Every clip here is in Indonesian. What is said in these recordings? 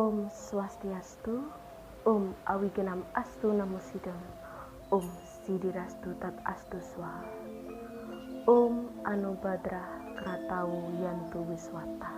Om Swastiastu, Om Awigenam Astu Namo Sidam, Om Sidirastu Tat Astu Swaha, Om Anubhadra Kratau Yantu Wiswata.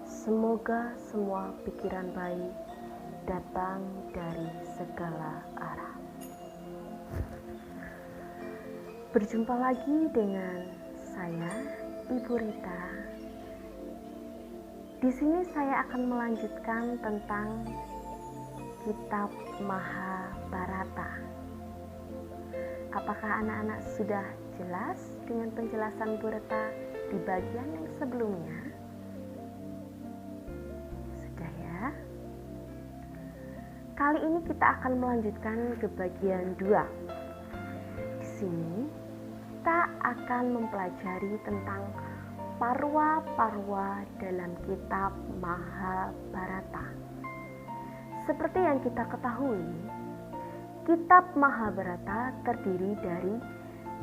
Semoga semua pikiran baik datang dari segala arah. Berjumpa lagi dengan saya, Ibu Rita. Di sini saya akan melanjutkan tentang Kitab Mahabharata. Apakah anak-anak sudah jelas dengan penjelasan Bu Rita di bagian yang sebelumnya? Sudah ya? Kali ini kita akan melanjutkan ke bagian 2. Di sini kita akan mempelajari tentang parwa-parwa dalam kitab Mahabharata. Seperti yang kita ketahui, kitab Mahabharata terdiri dari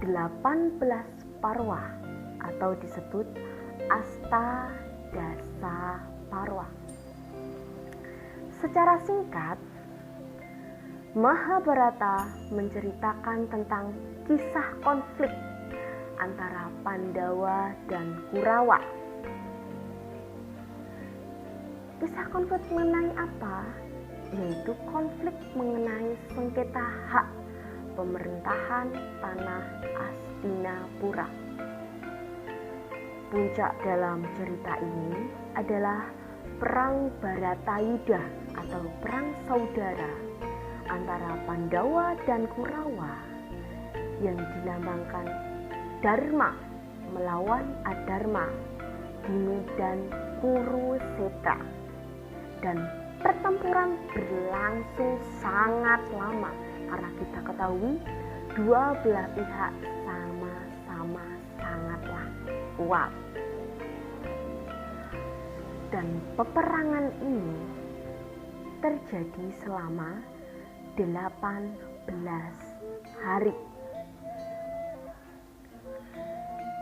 18 parwa atau disebut Astadasa Parwa. Secara singkat, Mahabharata menceritakan tentang kisah konflik antara Pandawa dan Kurawa. Kisah konflik mengenai apa? Yaitu konflik mengenai sengketa hak pemerintahan tanah Astinapura. Puncak dalam cerita ini adalah Perang Bharatayuddha atau Perang Saudara antara Pandawa dan Kurawa yang dilambangkan Dharma melawan Adharma, Bhumi dan Kurukshetra. Dan pertempuran berlangsung sangat lama karena kita ketahui dua belah pihak sama-sama sangatlah kuat. Dan peperangan ini terjadi selama 18 hari.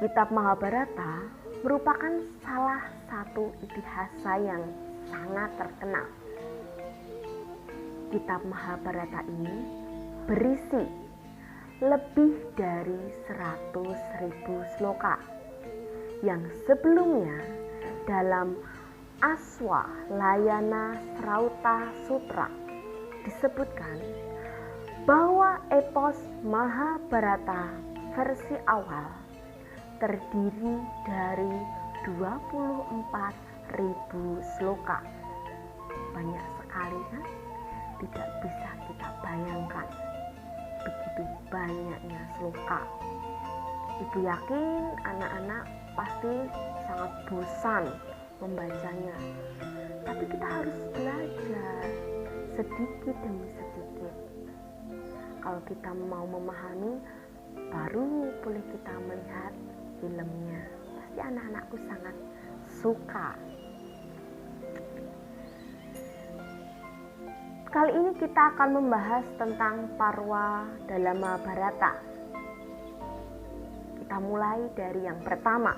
Kitab Mahabharata merupakan salah satu itihasa yang sangat terkenal. Kitab Mahabharata ini berisi lebih dari 100.000 sloka yang sebelumnya dalam Aswalayana Srauta Sutra disebutkan bahwa epos Mahabharata versi awal terdiri dari 24.000 sloka. Banyak sekali kan? Tidak bisa kita bayangkan begitu banyaknya sloka. Ibu yakin anak-anak pasti sangat bosan membacanya. Tapi kita harus belajar sedikit demi sedikit. Kalau kita mau memahami, baru boleh kita melihat filmnya. Pasti anak-anakku sangat suka. Kali ini kita akan membahas tentang parwa dalam Mahabharata. Kita mulai dari yang pertama,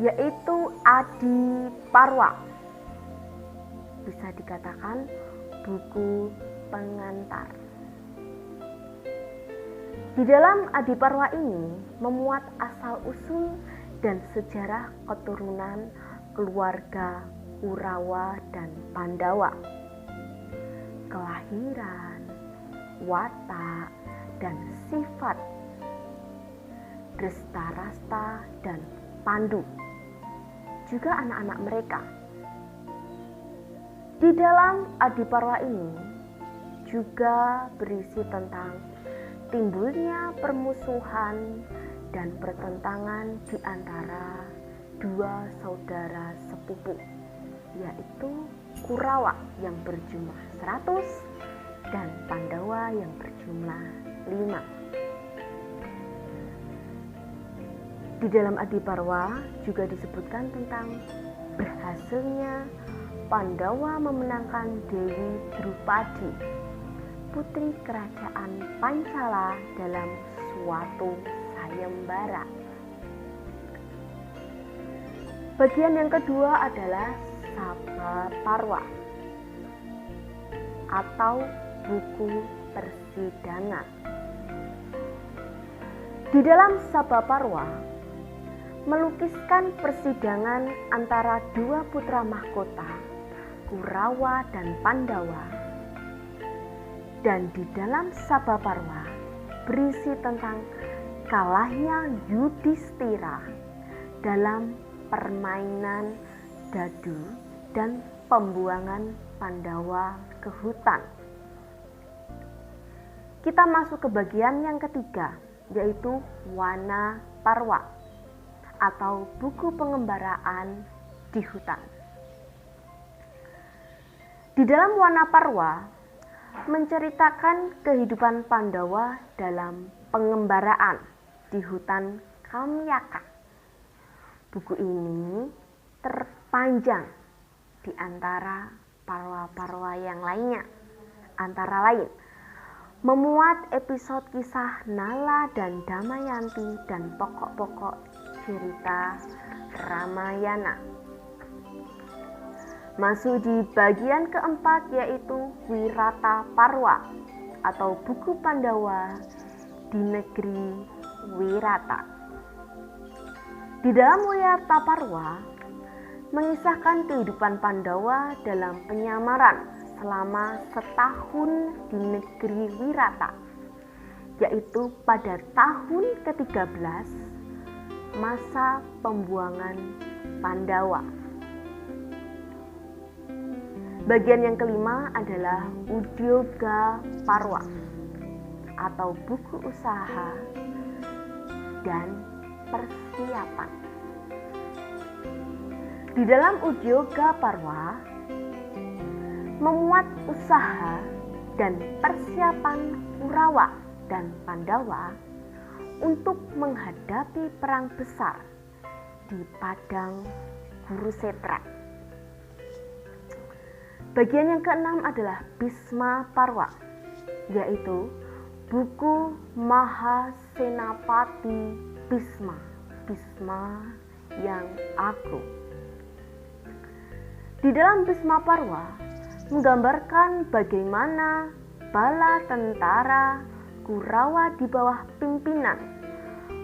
yaitu Adi Parwa. Bisa dikatakan buku pengantar. Di dalam Adi Parwa ini memuat asal-usul dan sejarah keturunan keluarga Kurawa dan Pandawa, kelahiran, watak, dan sifat Dhritarashtra dan Pandu, juga anak-anak mereka. Di dalam Adi Parwa ini juga berisi tentang timbulnya permusuhan dan pertentangan di antara dua saudara sepupu, yaitu Kurawa yang berjumlah 100 dan Pandawa yang berjumlah 5. Di dalam Adi Parwa juga disebutkan tentang berhasilnya Pandawa memenangkan Dewi Drupadi, putri kerajaan Pancala dalam suatu sayembara. Bagian yang kedua adalah Sabha Parwa. atau buku persidangan. Di dalam Sabaparwa melukiskan persidangan antara dua putra mahkota, Kurawa dan Pandawa. Dan di dalam Sabaparwa berisi tentang kalahnya Yudhistira dalam permainan dadu dan pembuangan Pandawa ke hutan. Kita masuk ke bagian yang ketiga, yaitu Wanaparwa atau buku pengembaraan di hutan. Di dalam Wanaparwa menceritakan kehidupan Pandawa dalam pengembaraan di hutan Kamyaka. Buku ini terpanjang di antara parwa-parwa yang lainnya, antara lain memuat episode kisah Nala dan Damayanti dan pokok-pokok cerita Ramayana. Masuk di bagian keempat, yaitu Wirataparwa atau buku Pandawa di negeri Wirata. Di dalam Wirataparwa mengisahkan kehidupan Pandawa dalam penyamaran selama setahun di negeri Wirata, yaitu pada tahun ke-13 masa pembuangan Pandawa. Bagian yang kelima adalah Udyogaparwa atau buku usaha dan persiapan. Di dalam Udyogaparwa memuat usaha dan persiapan Kurawa dan Pandawa untuk menghadapi perang besar di padang Kurusetra. Bagian yang keenam adalah Bhismaparwa, yaitu buku Mahasenapati Bhisma, Bhisma yang agung. Di dalam Bhismaparwa menggambarkan bagaimana bala tentara Kurawa di bawah pimpinan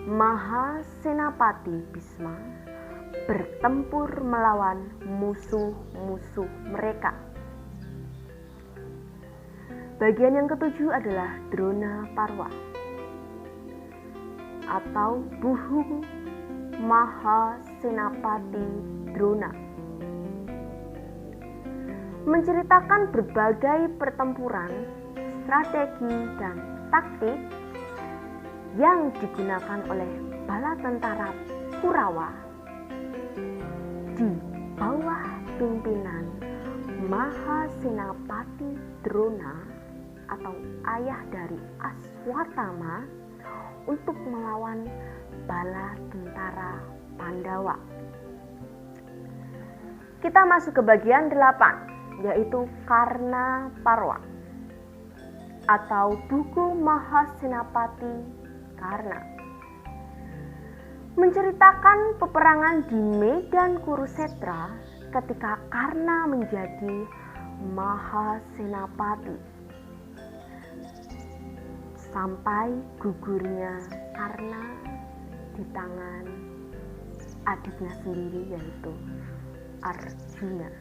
Mahasenapati Bhisma bertempur melawan musuh-musuh mereka. Bagian yang ketujuh adalah Dronaparwa atau buku Mahasenapati Drona, menceritakan berbagai pertempuran, strategi, dan taktik yang digunakan oleh bala tentara Kurawa di bawah pimpinan Mahasenapati Drona atau ayah dari Aswatama untuk melawan bala tentara Pandawa. Kita masuk ke bagian 8, yaitu Karnaparwa atau buku Mahasenapati Karna, menceritakan peperangan di medan Kurusetra ketika Karna menjadi Mahasenapati sampai gugurnya Karna di tangan adiknya sendiri, yaitu Arjuna.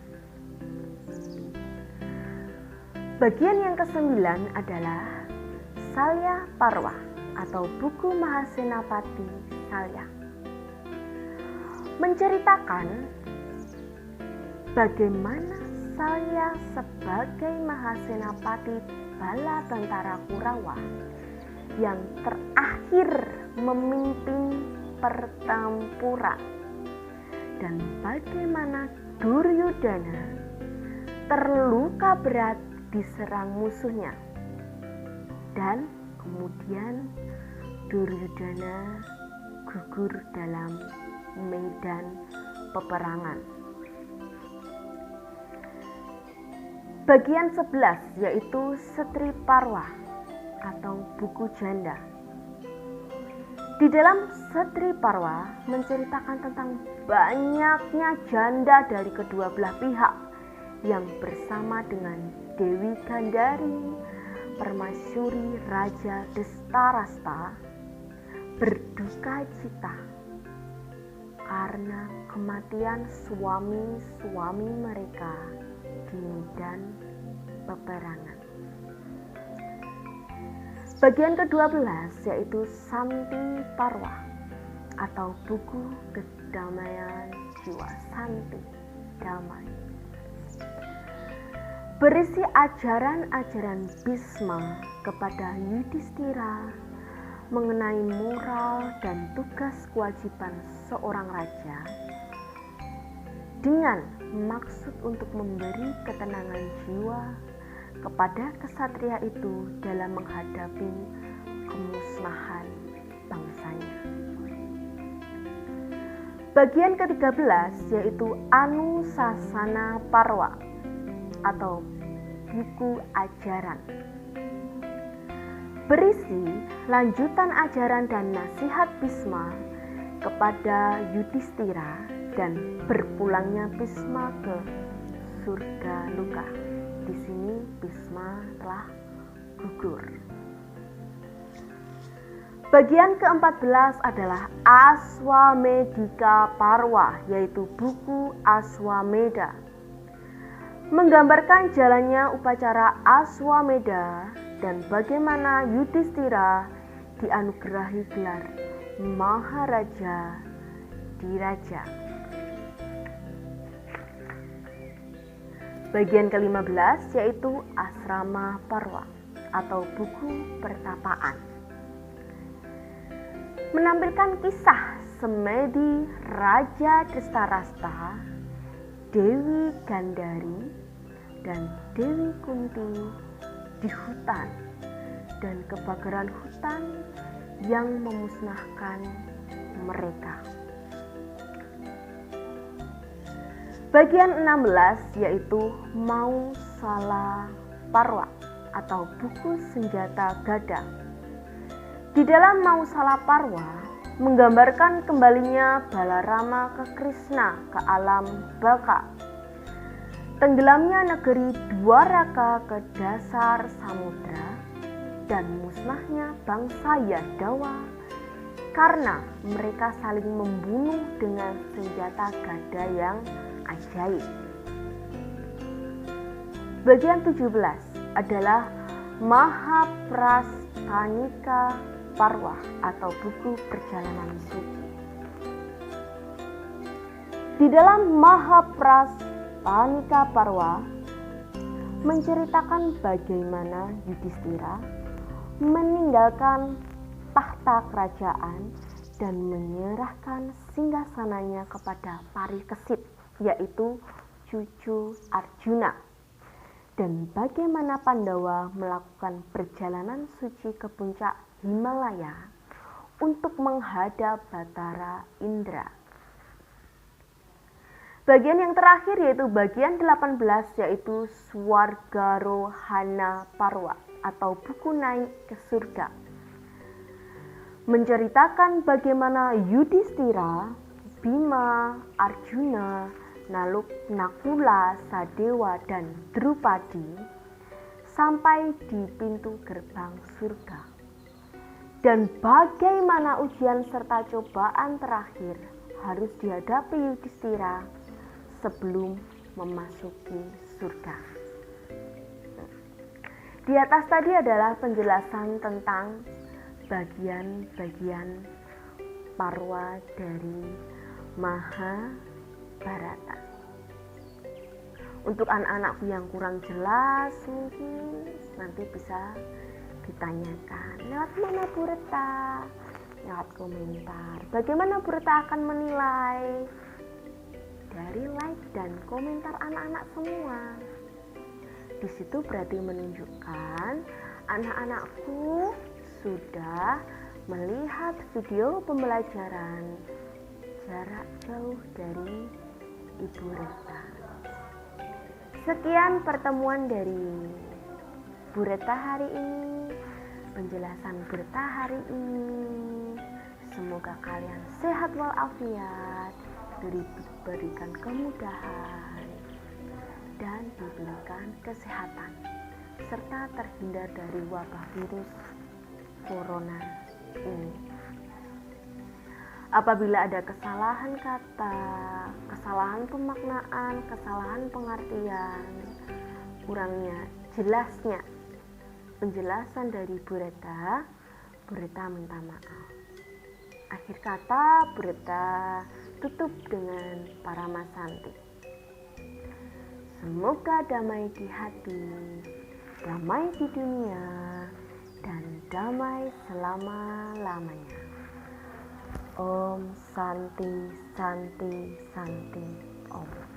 Bagian yang ke-9 adalah Salyaparwa atau buku Mahasenapati Salya, menceritakan bagaimana Salya sebagai Mahasenapati bala tentara Kurawa yang terakhir memimpin pertempuran, dan bagaimana Duryodhana terluka berat diserang musuhnya, dan kemudian Duryodhana gugur dalam medan peperangan. Bagian 11 yaitu Setriparwa atau buku janda. Di dalam Setriparwa menceritakan tentang banyaknya janda dari kedua belah pihak yang bersama dengan Dewi Gandari, permaisuri Raja Destarasta, berduka cita karena kematian suami-suami mereka di medan peperangan. Bagian ke-12 yaitu Santi Parwa atau buku kedamaian jiwa, Santi Damai. Berisi ajaran-ajaran Bhisma kepada Yudhistira mengenai moral dan tugas kewajiban seorang raja dengan maksud untuk memberi ketenangan jiwa kepada kesatria itu dalam menghadapi kemusnahan bangsanya. Bagian ke-13 yaitu Anusasana Parwa atau buku ajaran. Berisi lanjutan ajaran dan nasihat Bhisma kepada Yudhistira dan berpulangnya Bhisma ke surga Luka. Di sini Bhisma telah gugur. Bagian ke-14 adalah Aswamedika Parwa, yaitu buku Aswameda. Menggambarkan jalannya upacara Aswameda dan bagaimana Yudhistira dianugerahi gelar Maharaja Diraja. Bagian ke-15 yaitu Asrama Parwa atau buku pertapaan. Menampilkan kisah semedi Raja Destarasta, Dewi Gandari, dan Dewi Kunti di hutan dan kebakaran hutan yang memusnahkan mereka. Bagian 16 yaitu Mausala Parwa atau buku senjata gada. Di dalam Mausala Parwa menggambarkan kembalinya Balarama ke Krishna ke alam baka, tenggelamnya negeri Dwaraka ke dasar samudra, dan musnahnya bangsa Yadawa karena mereka saling membunuh dengan senjata gada yang ajaib. Bagian 17 adalah Mahaprastanika Parwa atau buku perjalanan suci. Di dalam Mahaprastanika Parwa menceritakan bagaimana Yudhistira meninggalkan tahta kerajaan dan menyerahkan singgasananya kepada Parikesit, yaitu cucu Arjuna, dan bagaimana Pandawa melakukan perjalanan suci ke puncak Himalaya untuk menghadap Batara Indra. Bagian yang terakhir yaitu bagian 18 yaitu Swargarohana Parwa atau buku naik ke surga. Menceritakan bagaimana Yudhistira, Bima, Arjuna, Nakula, Sadewa, dan Drupadi sampai di pintu gerbang surga, dan bagaimana ujian serta cobaan terakhir harus dihadapi Yudhistira sebelum memasuki surga. Di atas tadi adalah penjelasan tentang bagian-bagian parwa dari Mahabharata. Untuk anak-anakku yang kurang jelas mungkin nanti bisa ditanyakan lewat mana Bu Reta, lewat komentar. Bagaimana Bu Reta akan menilai? Dari like dan komentar anak-anak semua. Di situ berarti menunjukkan anak-anakku sudah melihat video pembelajaran jarak jauh dari Ibu Reta. Sekian pertemuan dari Bu Reta hari ini, penjelasan Bu Reta hari ini. Semoga kalian sehat walafiat, diberikan kemudahan. dan diberikan kesehatan, serta terhindar dari wabah virus corona ini. Apabila ada kesalahan kata, kesalahan pemaknaan, kesalahan pengertian, kurangnya jelasnya penjelasan dari Bu Reta minta maaf. Akhir kata, Bu Reta tutup dengan para Masanti. Semoga damai di hati, damai di dunia, dan damai selama-lamanya. Om Santi Santi Santi Om.